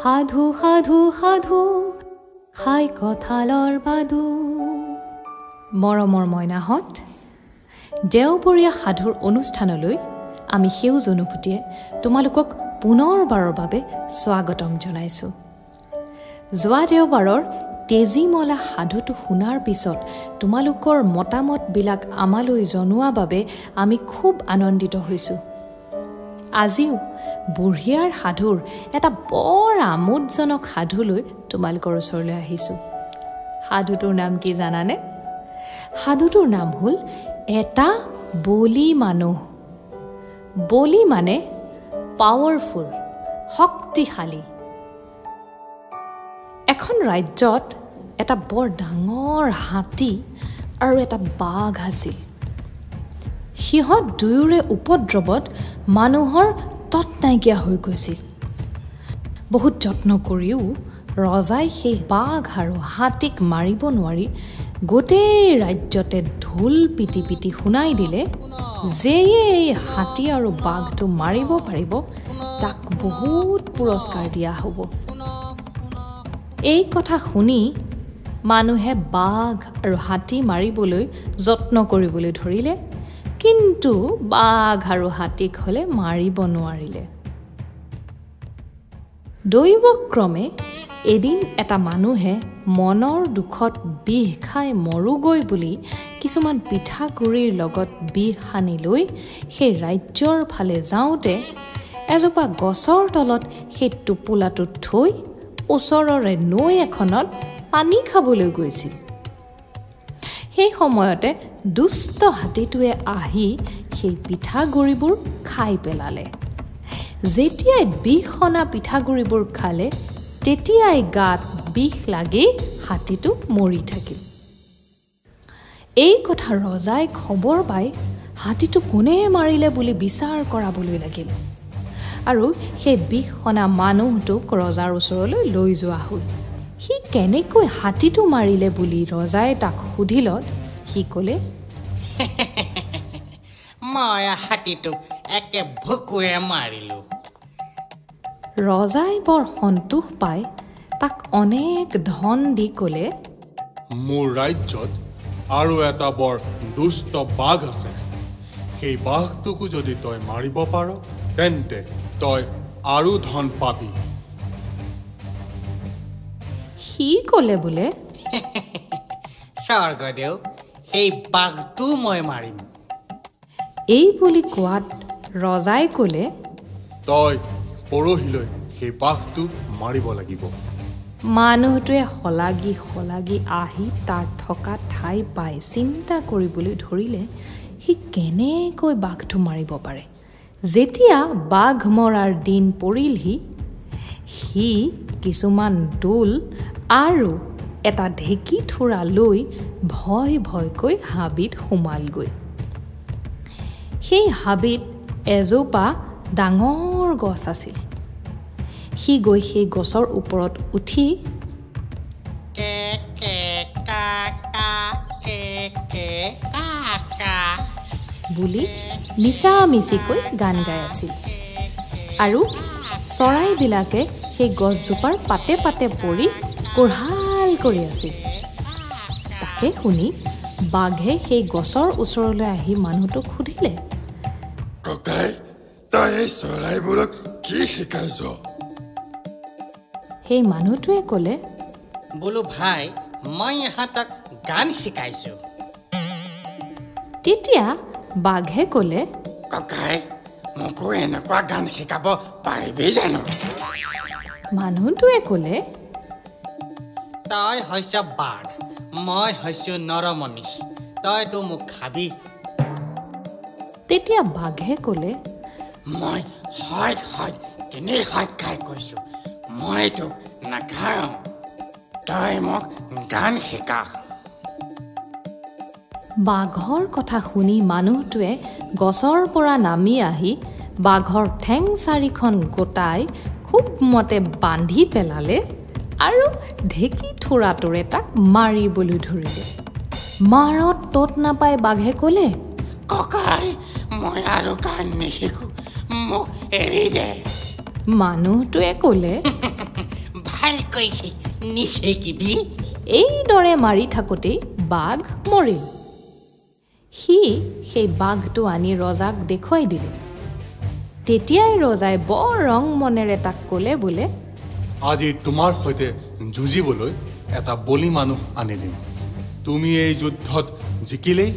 সাধু সাধু সাধু খাই কঁঠালৰ বাদু। মৰমৰ মইনাহঁত, দেওবৰীয়া সাধুৰ অনুষ্ঠানলৈ আমি সেউজ অনুভূতিয়ে তোমালোকক পুনৰবাৰৰ বাবে স্বাগতম জনাইছোঁ। যোৱা দেওবাৰৰ তেজীমলা সাধুটো শুনাৰ পিছত তোমালোকৰ মতামতবিলাক আমালৈ জনোৱা বাবে আমি খুব আনন্দিত হৈছোঁ। আজিও বুঢ়িয়াৰ সাধুৰ এটা বৰ আমোদজনক সাধুলৈ তোমালোকৰ ওচৰলৈ আহিছোঁ। সাধুটোৰ নাম কি জানানে? সাধুটোৰ নাম হ'ল এটা বলি মানুহ। বলি মানে পাৱাৰফুল, শক্তিশালী। এখন ৰাজ্যত এটা বৰ ডাঙৰ হাতী আৰু এটা বাঘ আছিল। সিহঁত দুয়োৰে উপদ্ৰৱত মানুহৰ তৎ নাইকিয়া হৈ গৈছিল। বহুত যত্ন কৰিও ৰজাই সেই বাঘ আৰু হাতীক মাৰিব নোৱাৰি গোটেই ৰাজ্যতে ঢোল পিটি পিটি শুনাই দিলে যে এই হাতী আৰু বাঘটো মাৰিব পাৰিব তাক বহুত পুৰস্কাৰ দিয়া হ'ব। এই কথা শুনি মানুহে বাঘ আৰু হাতী মাৰিবলৈ যত্ন কৰিবলৈ ধৰিলে, কিন্তু বাঘ আৰু হাতীক হ'লে মাৰিব নোৱাৰিলে। দৈৱক্ৰমে এদিন এটা মানুহে মনৰ দুখত বিষ খাই মৰোগৈ বুলি কিছুমান পিঠাগুড়িৰ লগত বিষ সানি লৈ সেই ৰাজ্যৰ ফালে যাওঁতে এজোপা গছৰ তলত সেই টোপোলাটোত থৈ ওচৰৰে নৈ এখনত পানী খাবলৈ গৈছিল। সেই সময়তে দুষ্ট হাতীটোৱে আহি সেই পিঠাগুড়িবোৰ খাই পেলালে। যেতিয়াই বিষ সনা পিঠাগুড়িবোৰ খালে তেতিয়াই গাত বিষ লাগি হাতীটো মৰি থাকিল। এই কথা ৰজাই খবৰ পাই হাতীটো কোনে মাৰিলে বুলি বিচাৰ কৰাবলৈ লাগিল আৰু সেই বিষ সনা মানুহটোক ৰজাৰ ওচৰলৈ লৈ যোৱা হ'ল। সি কেনেকৈ হাতীটো মাৰিলে বুলি ৰজাই তাক সুধিলত সি ক'লে, মই হাতীটোক একে ভুকুৱে মাৰিলোঁ। ৰজাই বৰ সন্তোষ পাই তাক অনেক ধন দি ক'লে, মোৰ ৰাজ্যত আৰু এটা বৰ দুষ্ট বাঘ আছে। সেই বাঘটোকো যদি তই মাৰিব পাৰ তেন্তে তই আৰু ধন পাবি। সি ক'লে বোলে, স্বৰ্গদেউ, সেই বাঘটো মই মাৰিম। এই বুলি কোৱাত ৰজাই ক'লে, তই পৰহিলৈ সেই বাঘটো মাৰিব লাগিব। মানুহটোৱে শলাগি শলাগি আহি তাৰ থকা ঠাই পাই চিন্তা কৰিবলৈ ধৰিলে সি কেনেকৈ বাঘটো মাৰিব পাৰে। যেতিয়া বাঘ মৰাৰ দিন পৰিলহি, সি কিছুমান দোল আৰু এটা ঢেঁকী থোৰা লৈ ভয় ভয়কৈ হাবিত সোমালগৈ। সেই হাবিত এজোপা ডাঙৰ গছ আছিল। সি গৈ সেই গছৰ ওপৰত উঠি বুলি মিছামিছিকৈ গান গাই আছিল আৰু চৰাইবিলাকে সেই গছজোপাৰ পাতে পাতে পৰি কোঢ়াল কৰি আছিল। তাকে শুনি বাঘে সেই গছৰ ওচৰলৈ আহি মানুহটোক সুধিলে, ককাই, তই এই চৰাইবোৰক কি শিকাইছ? সেই মানুহটোৱে ক'লে, বোলো ভাই, মই ইহঁতক গান শিকাইছোঁ। তেতিয়া বাঘে ক'লে, ককাই, মোকো এনেকুৱা গান শিকাব পাৰিবি জানো? মানুহটোৱে ক'লে, তই হৈছ বাঘ, মই হৈছোঁ নৰমনিচ, তইতো মোক খাবি। তেতিয়া বাঘে ক'লে, মই হয় তিনি হয় খাই কৈছোঁ, মই তোক নাখাওঁ, তই মোক গান শিকা। বাঘৰ কথা শুনি মানুহটোৱে গছৰ পৰা নামি আহি বাঘৰ ঠেং চাৰিখন গোটাই খুব মতে বান্ধি পেলালে আৰু ঢেঁকী থোৰাটোৰে তাক মাৰিবলৈ ধৰিলে। মাৰত তত নাপাই বাঘে ক'লে, ককাই, মই আৰু গান নিশিকো, মোক এৰি দে। মানুহটোৱে ক'লে, ভালকৈ নিশেকিবি এইদৰে মাৰি থাকোঁতেই বাঘ মৰিল সি সেই বাঘটো আনি ৰজাক দেখুৱাই দিলে তেতিয়াই ৰজাই বৰ ৰং মনেৰে তাক ক'লে বোলে আজি তোমাৰ সৈতে যুঁজিবলৈ এটা বলি মানুহ আনি দিম তুমি এই যুদ্ধত জিকিলেই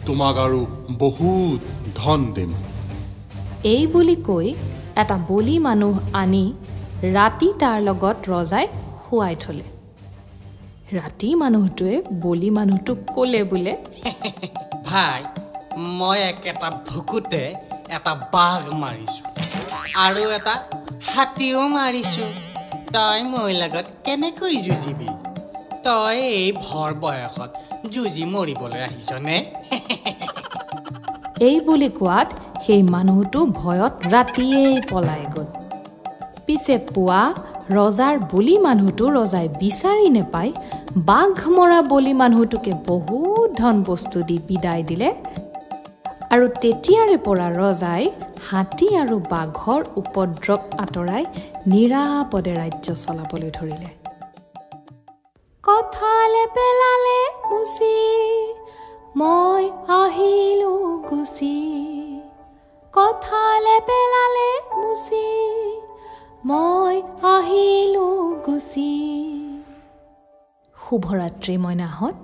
তোমাক আৰু বহুত ধন দিম এই বুলি কৈ এটা বলি মানুহ আনি ৰাতি তাৰ লগত ৰজাই শুৱাই থলে ৰাতি মানুহটোৱে বলি মানুহটোক ক'লে বোলে ভাই মই একেটা ভুকুতে এটা বাঘ মাৰিছো আৰু এটা হাতীও মাৰিছো তই মোৰ লগত কেনেকৈ যুঁজিবি তই এই ভৰ বয়সত যুঁজি মৰিবলৈ আহিছনে এই বুলি কোৱাত সেই মানুহটো ভয়ত ৰাতিয়েই পলাই গ'ল পিছে পুৱা ৰজাৰ বলি মানুহটো ৰজাই বিচাৰি নেপাই বাঘ মৰা বলি মানুহটোকে বহুত ধন বস্তু দি বিদায় দিলে আৰু তেতিয়াৰে পৰা ৰজাই হাতী আৰু বাঘৰ উপদ্ৰৱ আঁতৰাই নিৰাপদে ৰাজ্য চলাবলৈ ধৰিলে কথালে পেলালে মুচি মই আহিলো গুচি কথালে পেলালে মুচি মই আহিলো গুচি শুভৰাত্ৰি মইনাহঁত